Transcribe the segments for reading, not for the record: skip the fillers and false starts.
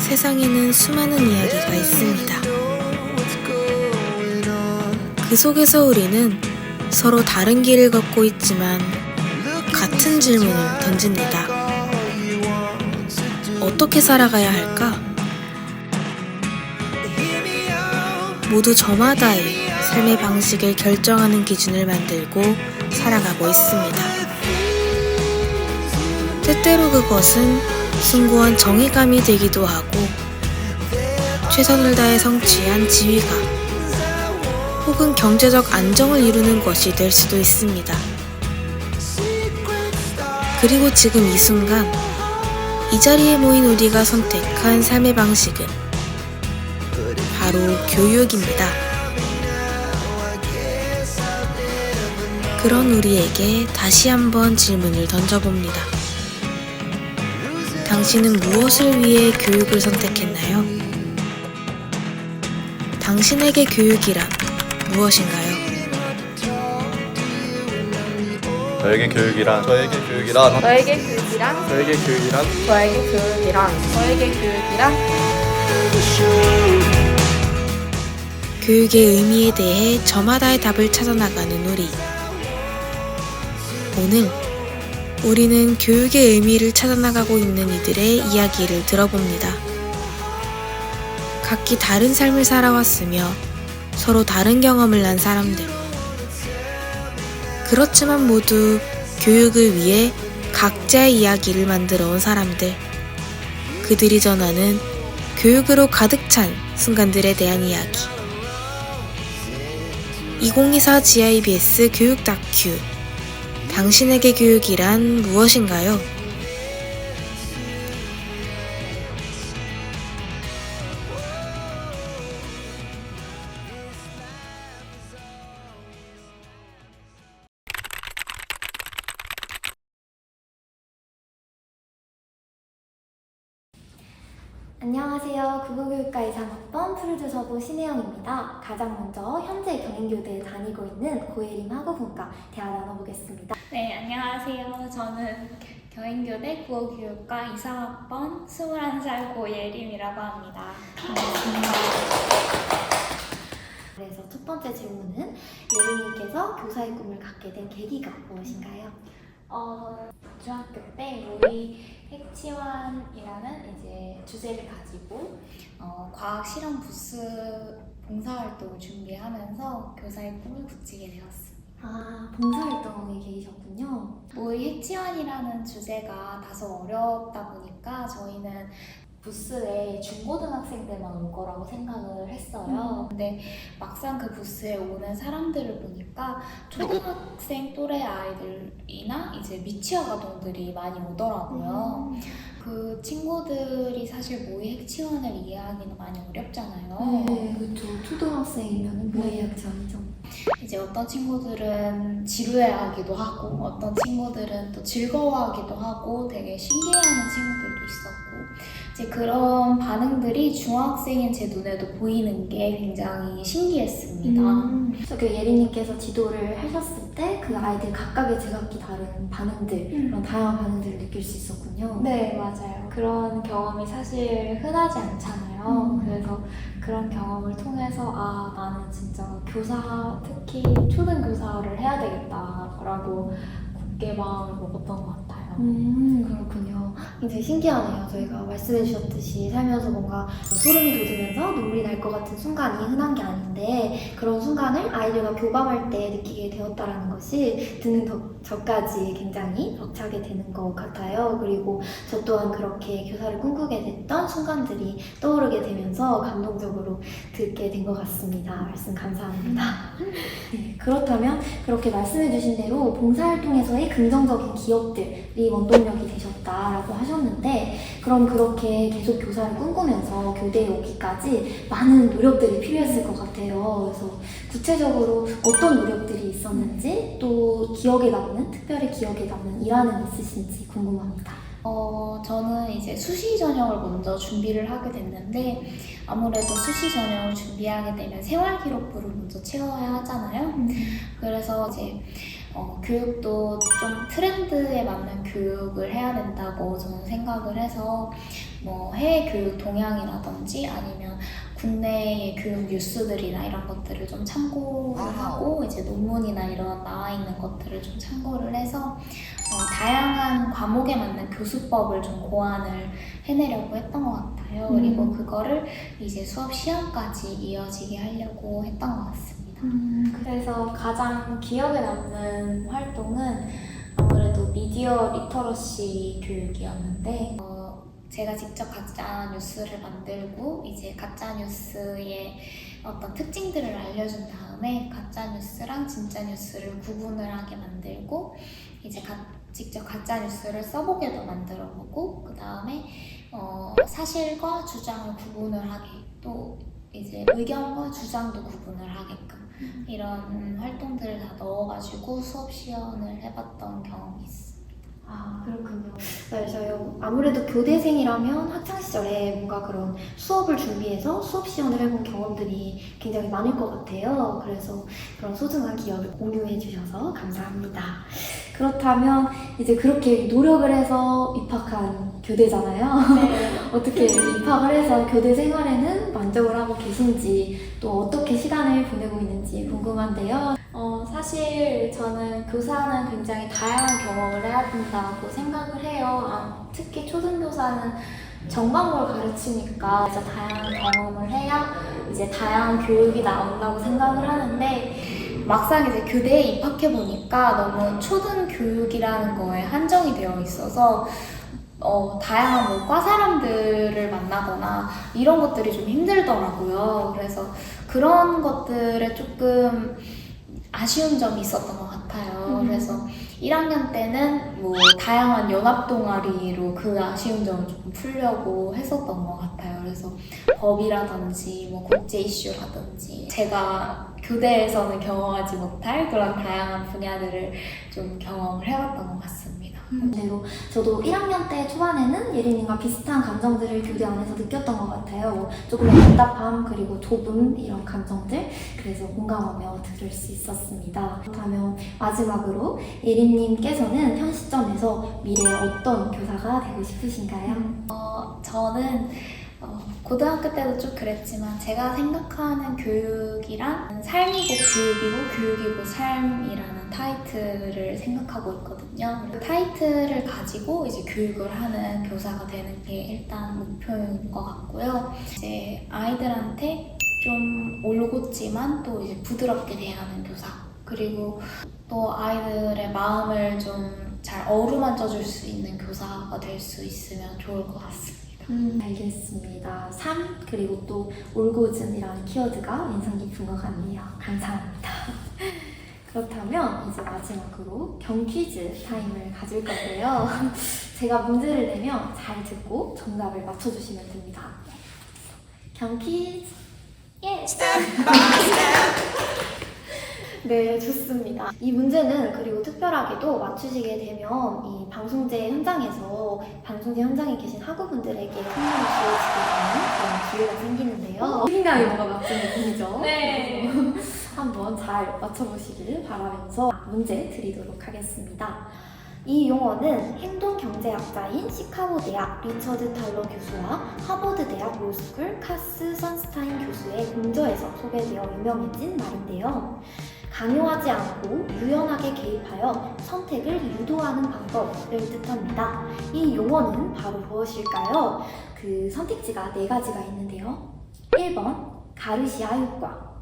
세상에는 수많은 이야기가 있습니다. 그 속에서 우리는 서로 다른 길을 걷고 있지만 같은 질문을 던집니다. 어떻게 살아가야 할까? 모두 저마다의 삶의 방식을 결정하는 기준을 만들고 살아가고 있습니다. 때때로 그것은 숭고한 정의감이 되기도 하고 최선을 다해 성취한 지위감 혹은 경제적 안정을 이루는 것이 될 수도 있습니다. 그리고 지금 이 순간 이 자리에 모인 우리가 선택한 삶의 방식은 바로 교육입니다. 그런 우리에게 다시 한번 질문을 던져봅니다. 당신은 무엇을 위해 교육을 선택했나요? 당신에게 교육이란 무엇인가요? 저에게 교육이란 저에게 교육이란 너에게 교육이란 저에게 교육이란 저에게 교육이란 저에게 교육이란 교육의 의미에 대해 저마다의 답을 찾아나가는 우리. 오늘 우리는 교육의 의미를 찾아나가고 있는 이들의 이야기를 들어봅니다. 각기 다른 삶을 살아왔으며 서로 다른 경험을 한 사람들. 그렇지만 모두 교육을 위해 각자의 이야기를 만들어 온 사람들. 그들이 전하는 교육으로 가득 찬 순간들에 대한 이야기. 2024 GIBS 교육 다큐. 당신에게 교육이란 무엇인가요? 안녕하세요. 국어교육과 2학번 프로듀서부 신혜영입니다. 가장 먼저 현재 경인교대에 다니고 있는 고예림 학우분과 대화 나눠보겠습니다. 네, 안녕하세요. 저는 경인교대 국어교육과 2학번 21살 고예림이라고 합니다. 반갑습니다. 그래서 첫 번째 질문은 예림님께서 교사의 꿈을 갖게 된 계기가 무엇인가요? 중학교 때 우리 핵치환이라는 이제 주제를 가지고 과학 실험 부스 봉사활동을 준비하면서 교사의 꿈을 굳히게 되었습니다. 아, 봉사활동에 계셨군요. 모의 핵치환이라는 주제가 다소 어렵다 보니까 저희는 부스에 중고등학생들만 올 거라고 생각을 했어요. 근데 막상 그 부스에 오는 사람들을 보니까 초등학생 또래 아이들이나 이제 미취학 아동들이 많이 오더라고요. 그 친구들이 사실 모의 핵치환을 이해하기는 많이 어렵잖아요. 네, 그렇죠. 초등학생이면 모의학전이죠. 이제 어떤 친구들은 지루해하기도 하고 어떤 친구들은 또 즐거워하기도 하고 되게 신기해하는 친구들도 있었고 이제 그런 반응들이 중학생인 제 눈에도 보이는 게 굉장히 신기했습니다. 그래서 그 예린님께서 지도를 하셨을 때 그 아이들 각각의 제각기 다른 반응들, 그런 다양한 반응들을 느낄 수 있었군요. 네, 맞아요. 그런 경험이 사실 흔하지 않잖아요. 그래서 그런 경험을 통해서 아, 나는 진짜 교사, 특히 초등교사를 해야 되겠다라고 굳게 마음을 먹었던 것 같아요. 그렇군요. 굉장히 신기하네요. 저희가 말씀해 주셨듯이 살면서 뭔가 소름이 돋으면서 눈물이 날 것 같은 순간이 흔한 게 아닌데 그런 순간을 아이들과 교감할 때 느끼게 되었다는 것이 듣는 저까지 굉장히 벅차게 되는 것 같아요. 그리고 저 또한 그렇게 교사를 꿈꾸게 됐던 순간들이 떠오르게 되면서 감동적으로 듣게 된 것 같습니다. 말씀 감사합니다. 네, 그렇다면 그렇게 말씀해 주신 대로 봉사활동에서의 긍정적인 기억들이 원동력이 되셨다라고 하셨는데 그럼 그렇게 계속 교사를 꿈꾸면서 교대에 오기까지 많은 노력들이 필요했을 것 같아요. 그래서 구체적으로 어떤 노력들이 있었는지 또 기억에 남는, 특별히 기억에 남는 일화는 있으신지 궁금합니다. 저는 이제 수시 전형을 먼저 준비를 하게 됐는데 아무래도 수시 전형을 준비하게 되면 생활기록부를 먼저 채워야 하잖아요. 그래서 이제 교육도 좀 트렌드에 맞는 교육을 해야 된다고 저는 생각을 해서 뭐 해외 교육 동향이라든지 아니면 국내의 교육 뉴스들이나 이런 것들을 좀 참고를 하고 이제 논문이나 이런 나와 있는 것들을 좀 참고를 해서 다양한 과목에 맞는 교수법을 좀 고안을 해내려고 했던 것 같아요. 그리고 그거를 이제 수업 시험까지 이어지게 하려고 했던 것 같습니다. 그래서 가장 기억에 남는 활동은 아무래도 미디어 리터러시 교육이었는데 제가 직접 가짜 뉴스를 만들고 이제 가짜 뉴스의 어떤 특징들을 알려준 다음에 가짜 뉴스랑 진짜 뉴스를 구분을 하게 만들고 이제 직접 가짜 뉴스를 써보게도 만들어보고 그 다음에 사실과 주장을 구분을 하게 또 이제 의견과 주장도 구분을 하게끔 이런 활동들을 다 넣어가지고 수업 시연을 해봤던 경험이 있습니다. 아, 그렇군요. 맞아요. 아무래도 교대생이라면 학창시절에 뭔가 그런 수업을 준비해서 수업 시연을 해본 경험들이 굉장히 많을 것 같아요. 그래서 그런 소중한 기억을 공유해 주셔서 감사합니다. 그렇다면 이제 그렇게 노력을 해서 입학한 교대잖아요. 네. 어떻게 입학을 해서 교대 생활에는 만족을 하고 계신지 또 어떻게 시간을 보내고 있는지 궁금한데요. 사실 저는 교사는 굉장히 다양한 경험을 해야 된다고 생각을 해요. 특히 초등교사는 정방을 가르치니까 이제 다양한 경험을 해야 이제 다양한 교육이 나온다고 생각을 하는데 막상 이제 교대에 입학해 보니까 너무 초등 교육이라는 거에 한정이 되어 있어서 다양한 뭐 과 사람들을 만나거나 이런 것들이 좀 힘들더라고요. 그래서 그런 것들에 조금 아쉬운 점이 있었던 것 같아요. 그래서 1학년 때는 뭐 다양한 연합 동아리로 그 아쉬운 점을 조금 풀려고 했었던 것 같아요. 그래서 법이라든지 뭐 국제 이슈라든지 제가 교대에서는 경험하지 못할 그런 다양한 분야들을 좀 경험을 해봤던 것 같습니다. 대로 저도 1학년 때 초반에는 예린님과 비슷한 감정들을 교대 안에서 느꼈던 것 같아요. 조금의 답답함 그리고 좁음 이런 감정들 그래서 공감하며 들을 수 있었습니다. 그렇다면 마지막으로 예린님께서는 현 시점에서 미래에 어떤 교사가 되고 싶으신가요? 저는 고등학교 때도 쭉 그랬지만 제가 생각하는 교육이란 삶이고 교육이고 교육이고 삶이라는 타이틀을 생각하고 있거든요. 그 타이틀을 가지고 이제 교육을 하는 교사가 되는 게 일단 목표인 것 같고요. 이제 아이들한테 좀 올곧지만 또 이제 부드럽게 대하는 교사 그리고 또 아이들의 마음을 좀 잘 어루만져 줄 수 있는 교사가 될 수 있으면 좋을 것 같습니다. 알겠습니다. 삶 그리고 또 올곧음이라는 키워드가 인상 깊은 것 같네요. 감사합니다. 그렇다면 이제 마지막으로 경퀴즈 타임을 가질 건데요. 제가 문제를 내면 잘 듣고 정답을 맞춰주시면 됩니다. 경퀴즈 예! 네, 좋습니다. 이 문제는 그리고 특별하게도 맞추시게 되면 이 방송제 현장에 계신 학우분들에게 선물을 지어지게 되는 그런 기회가 생기는데요. 책임감이 뭔가 맞는 느낌이죠? 네. 한번 잘 맞춰보시길 바라면서 문제 드리도록 하겠습니다. 이 용어는 행동경제학자인 시카고대학 리처드 탈러 교수와 하버드대학 로스쿨 카스 선스타인 교수의 공저에서 소개되어 유명해진 말인데요. 강요하지 않고 유연하게 개입하여 선택을 유도하는 방법을 뜻합니다. 이 용어는 바로 무엇일까요? 그 선택지가 4가지가 있는데요. 1번 가르시아 효과,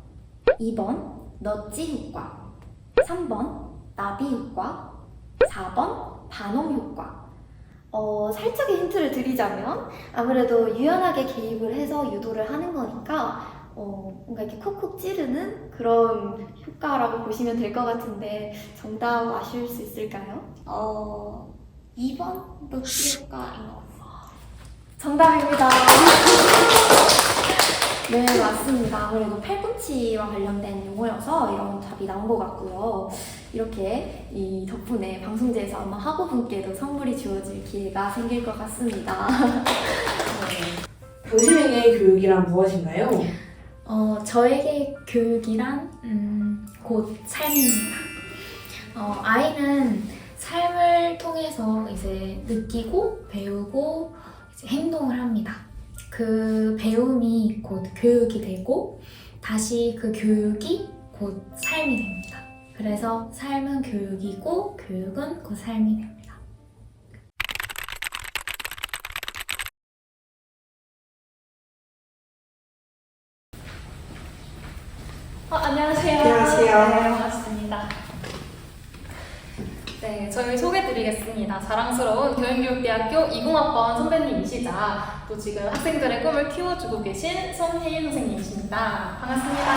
2번 너찌 효과, 3번 나비 효과, 4번 반홈 효과. 살짝의 힌트를 드리자면 아무래도 유연하게 개입을 해서 유도를 하는 거니까 뭔가 이렇게 콕콕 찌르는 그런 효과라고 보시면 될 것 같은데 정답 아실 수 있을까요? 2번 노치 효과인 것 같아요. 정답입니다. 네, 맞습니다. 아무래도 팔꿈치와 관련된 용어여서 이런 답이 나온 것 같고요. 이렇게 이 덕분에 방송제에서 아마 학우분께도 선물이 주어질 기회가 생길 것 같습니다. 당신에게 교육이란 무엇인가요? 저에게 교육이란 곧 삶입니다. 아이는 삶을 통해서 이제 느끼고 배우고 이제 행동을 합니다. 그 배움이 곧 교육이 되고 다시 그 교육이 곧 삶이 됩니다. 그래서 삶은 교육이고 교육은 곧 삶이 됩니다. 안녕하세요. 안녕하세요. 네, 반갑습니다. 네, 저희 소개드리겠습니다. 자랑스러운 교양교육대학교 20학번 선배님이시자 또 지금 학생들의 꿈을 키워주고 계신 손혜인 선생님이십니다. 반갑습니다.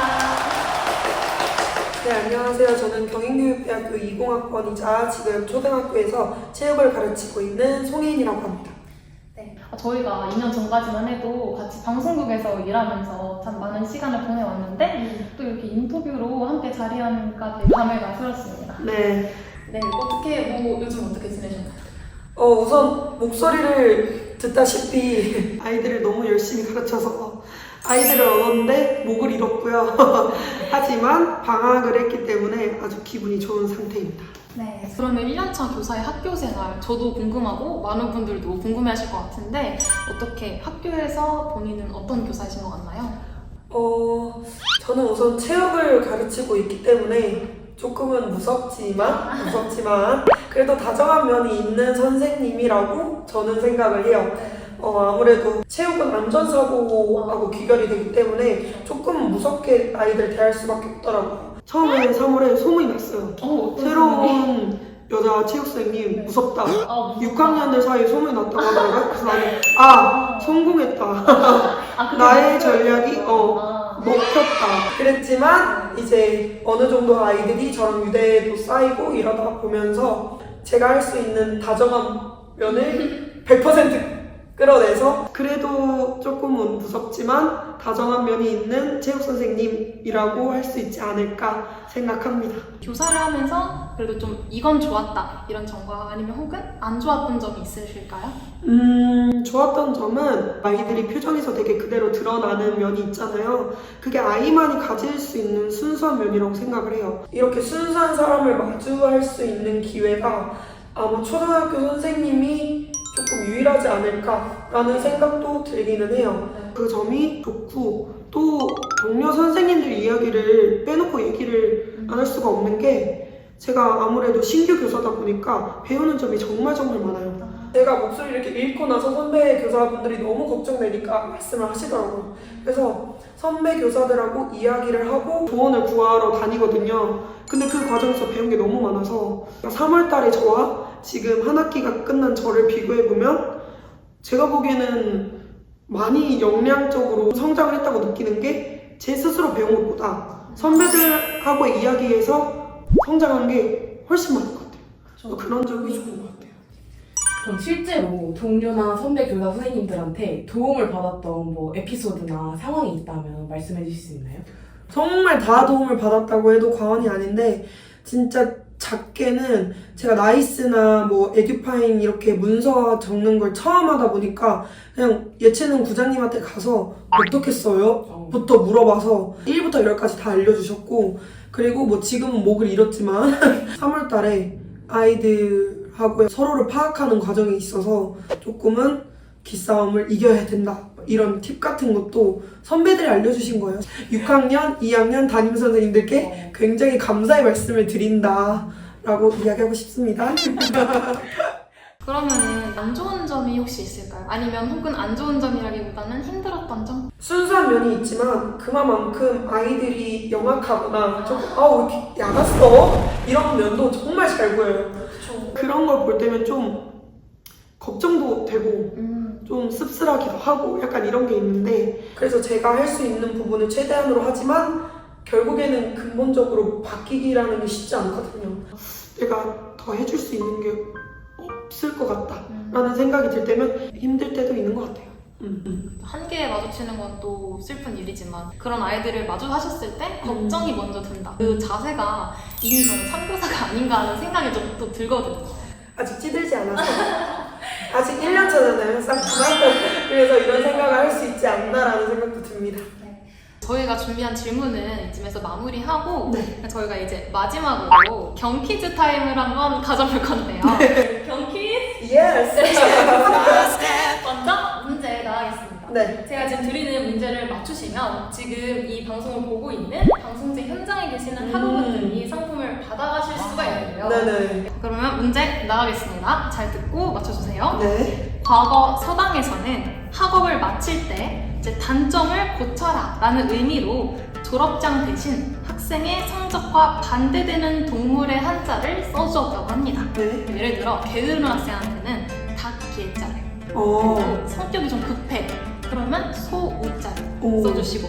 네, 안녕하세요. 저는 경인교육대학교 20학번이자 지금 초등학교에서 체육을 가르치고 있는 송혜인이라고 합니다. 네. 저희가 2년 전까지만 해도 같이 방송국에서 일하면서 참 많은 시간을 보내왔는데 또 이렇게 인터뷰로 함께 자리하니까 되게 감회가 새롭습니다. 네. 네, 요즘 어떻게 지내셨나요? 우선 목소리를 듣다시피 아이들을 너무 열심히 가르쳐서 아이들을 얻었는데 목을 잃었고요. 하지만 방학을 했기 때문에 아주 기분이 좋은 상태입니다. 네, 그러면 1년차 교사의 학교 생활 저도 궁금하고 많은 분들도 궁금해하실 것 같은데 어떻게 학교에서 본인은 어떤 교사이신 것 같나요? 저는 우선 체육을 가르치고 있기 때문에 조금은 무섭지만 그래도 다정한 면이 있는 선생님이라고 저는 생각을 해요. 아무래도 체육은 안전사고하고 귀결이 되기 때문에 조금 무섭게 아이들 대할 수밖에 없더라고요. 처음에 3월에 소문이 났어요. 새로운 여자 체육선생님 무섭다. 6학년들 사이에 소문이 났다고 하더라고요. 그래서 나는 성공했다. 나의 전략이 먹혔다. 그랬지만 이제 어느 정도 아이들이 저런 유대도 쌓이고 이러다 보면서 제가 할 수 있는 다정한 면을 100% 끌어내서 그래도 조금은 무섭지만 다정한 면이 있는 체육선생님이라고 할 수 있지 않을까 생각합니다. 교사를 하면서 그래도 좀 이건 좋았다 이런 점과 아니면 혹은 안 좋았던 점이 있으실까요? 좋았던 점은 아이들이 표정에서 되게 그대로 드러나는 면이 있잖아요. 그게 아이만이 가질 수 있는 순수한 면이라고 생각을 해요. 이렇게 순수한 사람을 마주할 수 있는 기회가 아마 초등학교 선생님이 조금 유일하지 않을까라는 생각도 들기는 해요. 그 점이 좋고 또 동료 선생님들 이야기를 빼놓고 얘기를 안 할 수가 없는 게 제가 아무래도 신규 교사다 보니까 배우는 점이 정말 많아요. 제가 목소리 이렇게 잃고 나서 선배 교사분들이 너무 걱정되니까 말씀을 하시더라고요. 그래서 선배 교사들하고 이야기를 하고 조언을 구하러 다니거든요. 근데 그 과정에서 배운 게 너무 많아서 3월 달에 저와 지금 한 학기가 끝난 저를 비교해보면 제가 보기에는 많이 역량적으로 성장을 했다고 느끼는 게 제 스스로 배운 것보다 선배들하고 이야기해서 성장한 게 훨씬 많은 것 같아요. 그런 점이 좋은 것 같아요. 그럼 실제로 동료나 선배 교사 선생님들한테 도움을 받았던 뭐 에피소드나 상황이 있다면 말씀해 주실 수 있나요? 정말 다 도움을 받았다고 해도 과언이 아닌데 진짜 작게는 제가 나이스나 뭐 에듀파인 이렇게 문서 적는 걸 처음 하다 보니까 그냥 예체능 부장님한테 가서 어떻게 써요? 부터 물어봐서 1부터 10까지 다 알려주셨고 그리고 뭐 지금은 목을 잃었지만 3월 달에 아이들하고 서로를 파악하는 과정이 있어서 조금은 기싸움을 이겨야 된다 이런 팁 같은 것도 선배들이 알려주신 거예요. 6학년, 2학년 담임 선생님들께 굉장히 감사의 말씀을 드린다라고 이야기하고 싶습니다. 그러면은 안 좋은 점이 혹시 있을까요? 아니면 혹은 안 좋은 점이라기보다는 힘들었던 점? 순수한 면이 있지만 그만큼 아이들이 영악하거나 조금 왜 이렇게 야갔어? 이런 면도 정말 잘 보여요. 그런 걸 볼 때면 좀 걱정도 되고 좀 씁쓸하기도 하고 약간 이런 게 있는데 그래서 제가 할 수 있는 부분을 최대한으로 하지만 결국에는 근본적으로 바뀌기라는 게 쉽지 않거든요. 내가 더 해줄 수 있는 게 없을 것 같다 라는 생각이 들 때면 힘들 때도 있는 것 같아요. 한계에 마주치는 건 또 슬픈 일이지만 그런 아이들을 마주하셨을 때 걱정이 먼저 든다. 그 자세가 이미 저는 참교사가 아닌가 하는 생각이 좀 또 들거든요. 아직 찌들지 않아서 아직 1년 차잖아요. 싹 그래서 이런 생각을 할 수 있지 않나라는 생각도 듭니다. 저희가 준비한 질문은 이쯤에서 마무리하고 저희가 이제 마지막으로 경퀴즈 타임을 한번 가져볼 건데요. 경퀴즈? Yes! 먼저 네. 제가 지금 드리는 문제를 맞추시면 지금 이 방송을 보고 있는 방송제 현장에 계시는 학우분들이 상품을 받아가실 수가 있는데요. 네네. 그러면 문제 나가겠습니다. 잘 듣고 맞춰주세요. 네. 과거 서당에서는 학업을 마칠 때 이제 단점을 고쳐라 라는 의미로 졸업장 대신 학생의 성적과 반대되는 동물의 한자를 써주었다고 합니다. 네. 예를 들어 게으른 학생한테는 닭기자를, 어. 성격이 좀 급해 그러면 소우자를 오. 써주시고,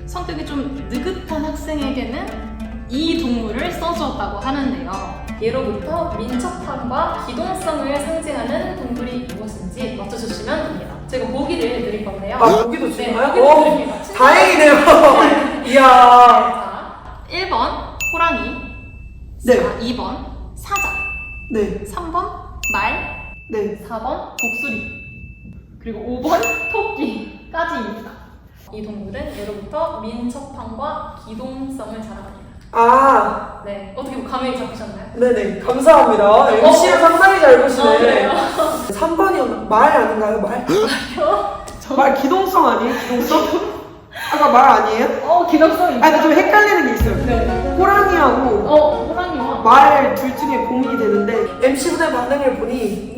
성격이 좀 느긋한 학생에게는 이 동물을 써주었다고 하는데요. 예로부터 민첩함과 기동성을 상징하는 동물이 무엇인지 맞춰주시면 됩니다. 제가 보기를 드릴 건데요. 아, 보기도 네, 주나요? 보기를 오, 드립니다. 다행이네요. 이야. 자, 1번 호랑이, 네. 2번 사자, 네. 3번 말, 네. 4번 독수리, 그리고 5번 토끼까지입니다. 이 동물은 예로부터 민첩함과 기동성을 자랑합니다. 아. 네, 어떻게 감이 잡히셨나요? 네네. 감사합니다. MC를 상당히 잘 보시네. 그래요? 3번이 말 아닌가요? 말? 말 기동성 아니에요? 기동성? 아까 말 아니에요? 기동성이 아니 좀 헷갈리는 게 있어요. 네. 호랑이하고 호랑이와 말 둘 중에 고민이 되는데 MC분의 반응을 보니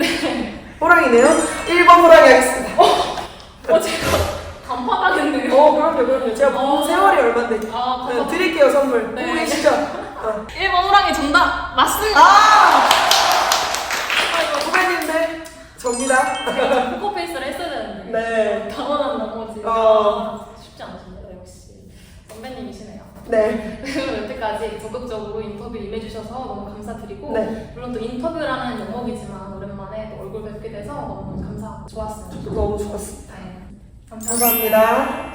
호랑이네요? 1번 호랑이 하겠습니다. 제가 간파당했네요. 그럼요. 제가 본 세월이 얼만데. 네, 드릴게요, 선물. 네. 보고 계시죠? 1번 호랑이 정답 맞습니다. 후배님들, 접니다. 제가 포커페이스를 했어야 되는데 네. 당황한 나머지 어. 쉽지 않으십니다. 역시 선배님이시네요. 네. 여태까지 적극적으로 인터뷰 임해주셔서 너무 감사드리고, 네. 물론 또 인터뷰라는 영역이지만 오랜만에 또 얼굴 뵙게 돼서 너무 감사하고 좋았습니다. 너무 좋았습니다. 네. 감사합니다.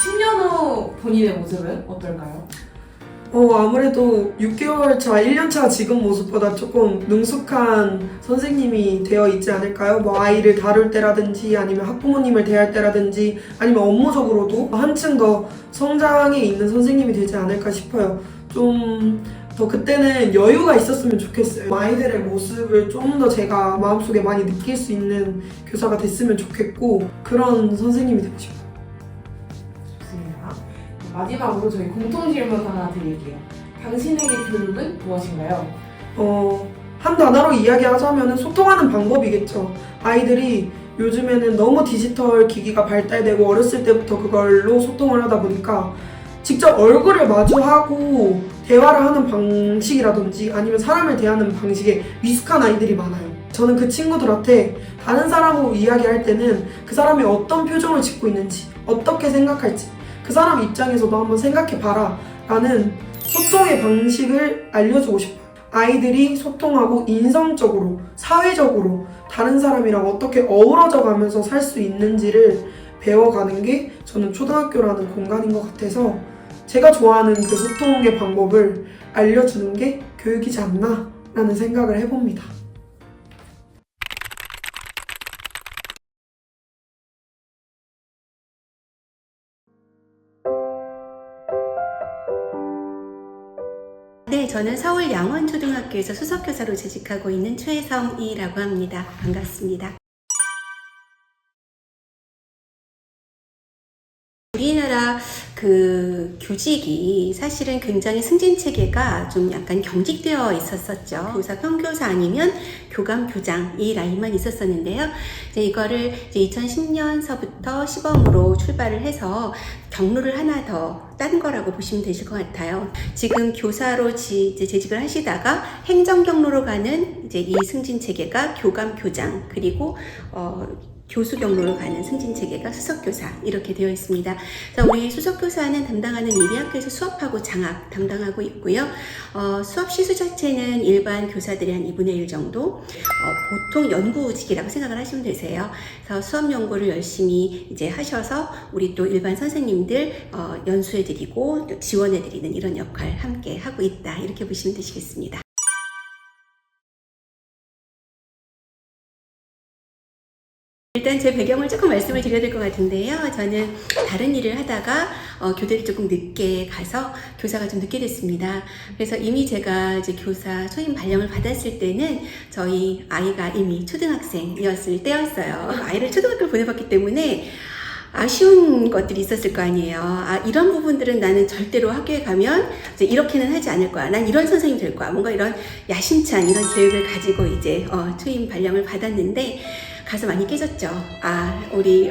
10년 후 본인의 모습은 어떨까요? 아무래도 6개월 차, 1년 차 지금 모습보다 조금 능숙한 선생님이 되어 있지 않을까요? 뭐 아이를 다룰 때라든지 아니면 학부모님을 대할 때라든지 아니면 업무적으로도 한층 더 성장해 있는 선생님이 되지 않을까 싶어요. 좀 더 그때는 여유가 있었으면 좋겠어요. 아이들의 모습을 좀 더 제가 마음속에 많이 느낄 수 있는 교사가 됐으면 좋겠고 그런 선생님이 되고 싶어요. 좋습니다. 마지막으로 저희 공통 질문 하나 드릴게요. 당신에게 교육은 무엇인가요? 한 단어로 이야기하자면 소통하는 방법이겠죠. 아이들이 요즘에는 너무 디지털 기기가 발달되고 어렸을 때부터 그걸로 소통을 하다 보니까 직접 얼굴을 마주하고 대화를 하는 방식이라든지 아니면 사람을 대하는 방식에 미숙한 아이들이 많아요. 저는 그 친구들한테 다른 사람하고 이야기할 때는 그 사람이 어떤 표정을 짓고 있는지, 어떻게 생각할지 그 사람 입장에서도 한번 생각해봐라 라는 소통의 방식을 알려주고 싶어요. 아이들이 소통하고 인성적으로, 사회적으로 다른 사람이랑 어떻게 어우러져 가면서 살 수 있는지를 배워가는 게 저는 초등학교라는 공간인 것 같아서 제가 좋아하는 그 소통의 방법을 알려주는 게 교육이지 않나 라는 생각을 해봅니다. 네, 저는 서울 양원초등학교에서 수석교사로 재직하고 있는 최성희라고 합니다. 반갑습니다. 우리나라 그 교직이 사실은 굉장히 승진 체계가 좀 약간 경직되어 있었었죠. 교사 평교사 아니면 교감 교장 이 라인만 있었었는데요. 이제 이거를 이제 2010년서부터 시범으로 출발을 해서 경로를 하나 더 딴 거라고 보시면 되실 것 같아요. 지금 교사로 이제 재직을 하시다가 행정 경로로 가는 이제 이 승진 체계가 교감 교장 그리고 교수 경로로 가는 승진 체계가 수석교사 이렇게 되어 있습니다. 그래서 우리 수석교사는 담당하는 일이 학교에서 수업하고 장학 담당하고 있고요. 수업 시수 자체는 일반 교사들의 한 2분의 1 정도, 보통 연구직이라고 생각을 하시면 되세요. 그래서 수업 연구를 열심히 이제 하셔서 우리 또 일반 선생님들 연수해드리고 지원해드리는 이런 역할 함께 하고 있다 이렇게 보시면 되시겠습니다. 일단 제 배경을 조금 말씀을 드려야 될 것 같은데요. 저는 다른 일을 하다가 교대를 조금 늦게 가서 교사가 좀 늦게 됐습니다. 그래서 이미 제가 이제 교사 초임 발령을 받았을 때는 저희 아이가 이미 초등학생이었을 때였어요. 아이를 초등학교를 보내봤기 때문에 아쉬운 것들이 있었을 거 아니에요. 이런 부분들은 나는 절대로 학교에 가면 이제 이렇게는 하지 않을 거야. 난 이런 선생님이 될 거야. 뭔가 이런 야심찬 이런 계획을 가지고 이제 초임 발령을 받았는데 가서 많이 깨졌죠. 우리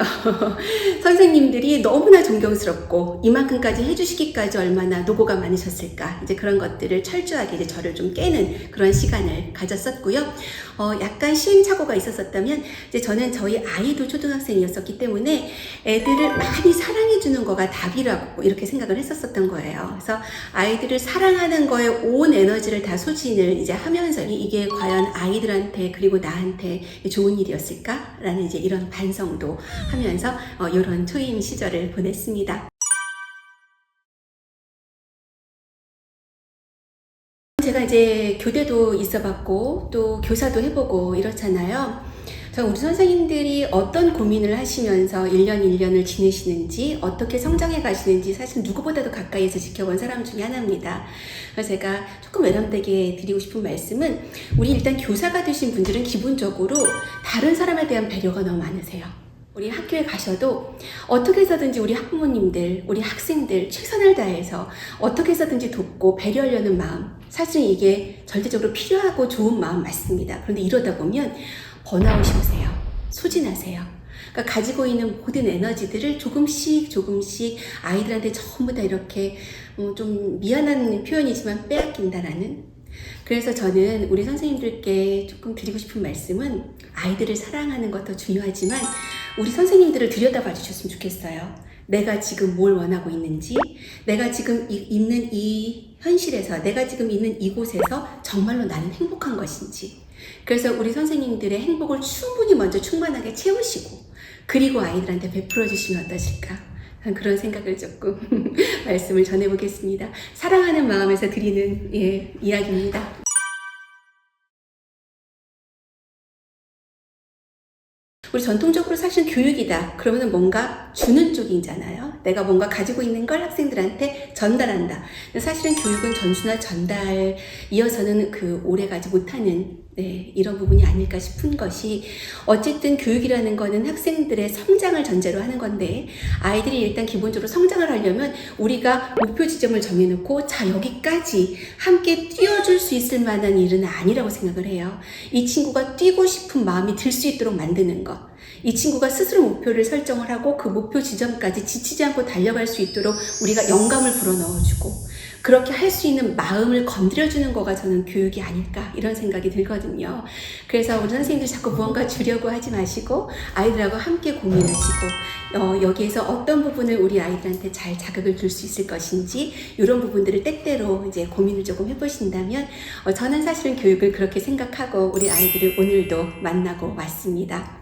선생님들이 너무나 존경스럽고 이만큼까지 해주시기까지 얼마나 노고가 많으셨을까. 이제 그런 것들을 철저하게 이제 저를 좀 깨는 그런 시간을 가졌었고요. 약간 시행착오가 있었다면 이제 저는 저희 아이도 초등학생이었었기 때문에 애들을 많이 사랑해주는 거가 답이라고 이렇게 생각을 했었던 거예요. 그래서 아이들을 사랑하는 거에 온 에너지를 다 소진을 이제 하면서 이게 과연 아이들한테 그리고 나한테 좋은 일이었을까? 라는 이제 이런 반성도 하면서 이런 초임 시절을 보냈습니다. 제가 이제 교대도 있어봤고 또 교사도 해보고 이렇잖아요. 우리 선생님들이 어떤 고민을 하시면서 1년 1년을 지내시는지 어떻게 성장해 가시는지 사실 누구보다도 가까이에서 지켜본 사람 중에 하나입니다. 그래서 제가 조금 외람되게 드리고 싶은 말씀은 우리 일단 교사가 되신 분들은 기본적으로 다른 사람에 대한 배려가 너무 많으세요. 우리 학교에 가셔도 어떻게 해서든지 우리 학부모님들, 우리 학생들 최선을 다해서 어떻게 해서든지 돕고 배려하려는 마음, 사실 이게 절대적으로 필요하고 좋은 마음 맞습니다. 그런데 이러다 보면 번아웃이 오세요. 소진하세요. 그러니까 가지고 있는 모든 에너지들을 조금씩 아이들한테 전부 다 이렇게 좀 미안한 표현이지만 빼앗긴다라는. 그래서 저는 우리 선생님들께 조금 드리고 싶은 말씀은 아이들을 사랑하는 것도 중요하지만 우리 선생님들을 들여다봐 주셨으면 좋겠어요. 내가 지금 뭘 원하고 있는지, 내가 지금 있는 이 현실에서, 내가 지금 있는 이곳에서 정말로 나는 행복한 것인지. 그래서 우리 선생님들의 행복을 충분히 먼저 충만하게 채우시고 그리고 아이들한테 베풀어 주시면 어떠실까? 그런 생각을 조금 말씀을 전해보겠습니다. 사랑하는 마음에서 드리는 이야기입니다. 우리 전통적으로 사실 교육이다. 그러면 뭔가 주는 쪽이잖아요. 내가 뭔가 가지고 있는 걸 학생들한테 전달한다. 사실은 교육은 전수나 전달 이어서는 오래 가지 못하는 이런 부분이 아닐까 싶은 것이 어쨌든 교육이라는 거는 학생들의 성장을 전제로 하는 건데 아이들이 일단 기본적으로 성장을 하려면 우리가 목표 지점을 정해놓고 자 여기까지 함께 뛰어줄 수 있을 만한 일은 아니라고 생각을 해요. 이 친구가 뛰고 싶은 마음이 들 수 있도록 만드는 것, 이 친구가 스스로 목표를 설정을 하고 그 목표 지점까지 지치지 않고 달려갈 수 있도록 우리가 영감을 불어넣어주고 그렇게 할 수 있는 마음을 건드려주는 거가 저는 교육이 아닐까 이런 생각이 들거든요. 그래서 우리 선생님들 자꾸 무언가 주려고 하지 마시고 아이들하고 함께 고민하시고 여기에서 어떤 부분을 우리 아이들한테 잘 자극을 줄 수 있을 것인지 이런 부분들을 때때로 이제 고민을 조금 해보신다면 저는 사실은 교육을 그렇게 생각하고 우리 아이들을 오늘도 만나고 왔습니다.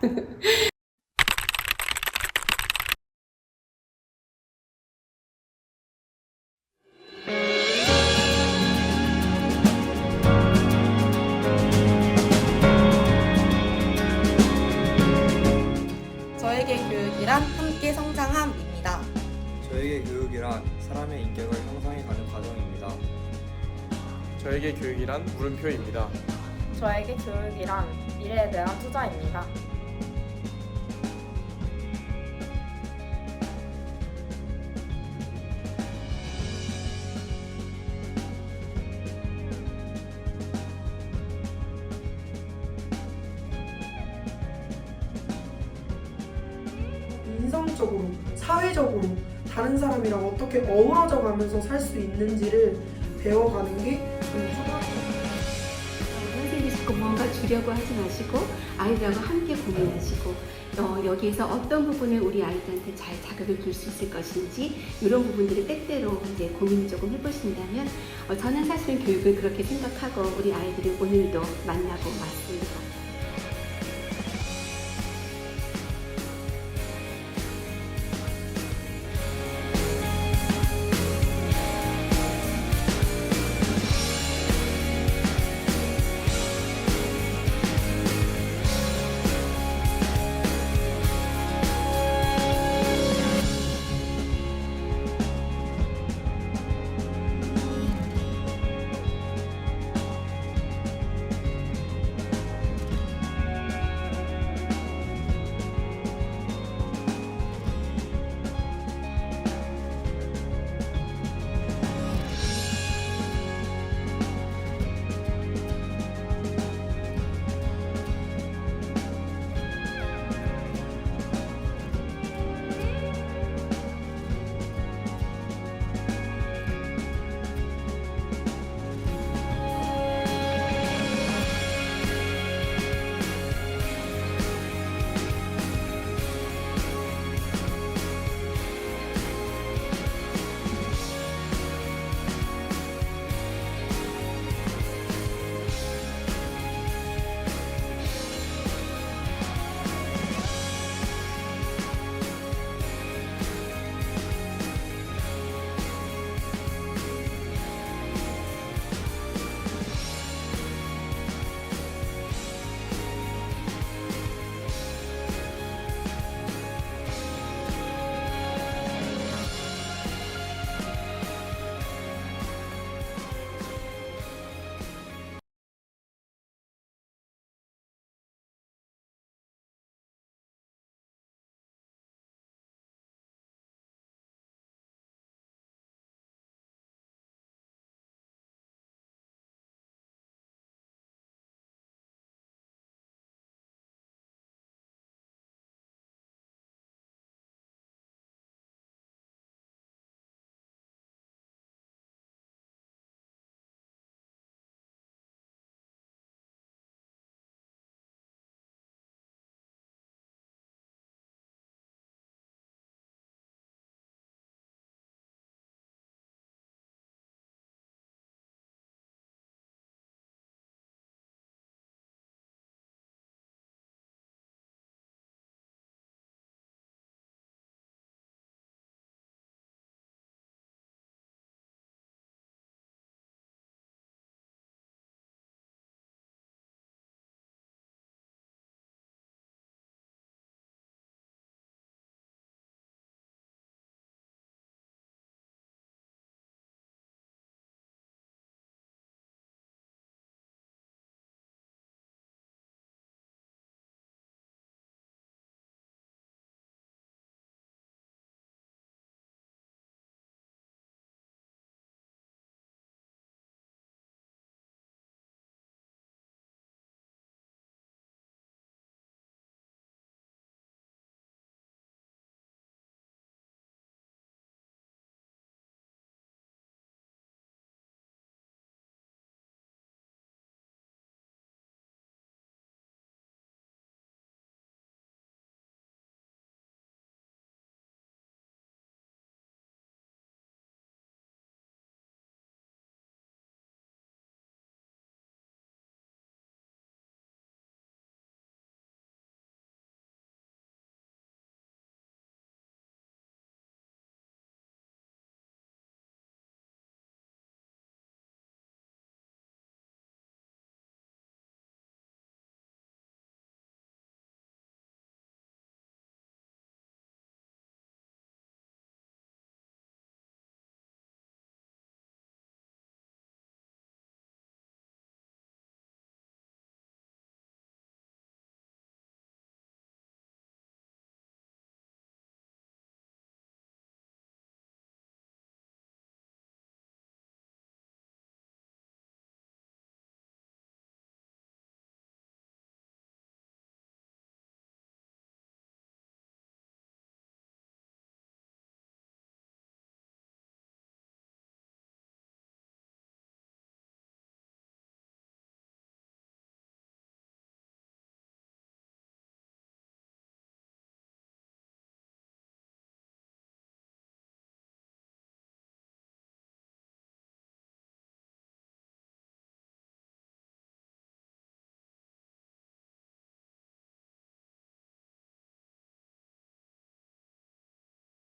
저에게 교육이란 함께 성장함입니다. 저에게 교육이란 사람의 인격을 형성해가는 과정입니다. 저에게 교육이란 물음표입니다. 저에게 교육이란 미래에 대한 투자입니다. 인성적으로, 사회적으로 다른 사람이랑 어떻게 어우러져 가면서 살 수 있는지를 배워가는 게 저는 초등학교. 선생님이 자꾸 뭔가 주려고 하지 마시고 아이들하고 함께 고민하시고 여기에서 어떤 부분을 우리 아이들한테 잘 자극을 줄 수 있을 것인지 이런 부분들을 때때로 이제 고민을 조금 해보신다면 저는 사실은 교육을 그렇게 생각하고 우리 아이들을 오늘도 만나고 왔습니다.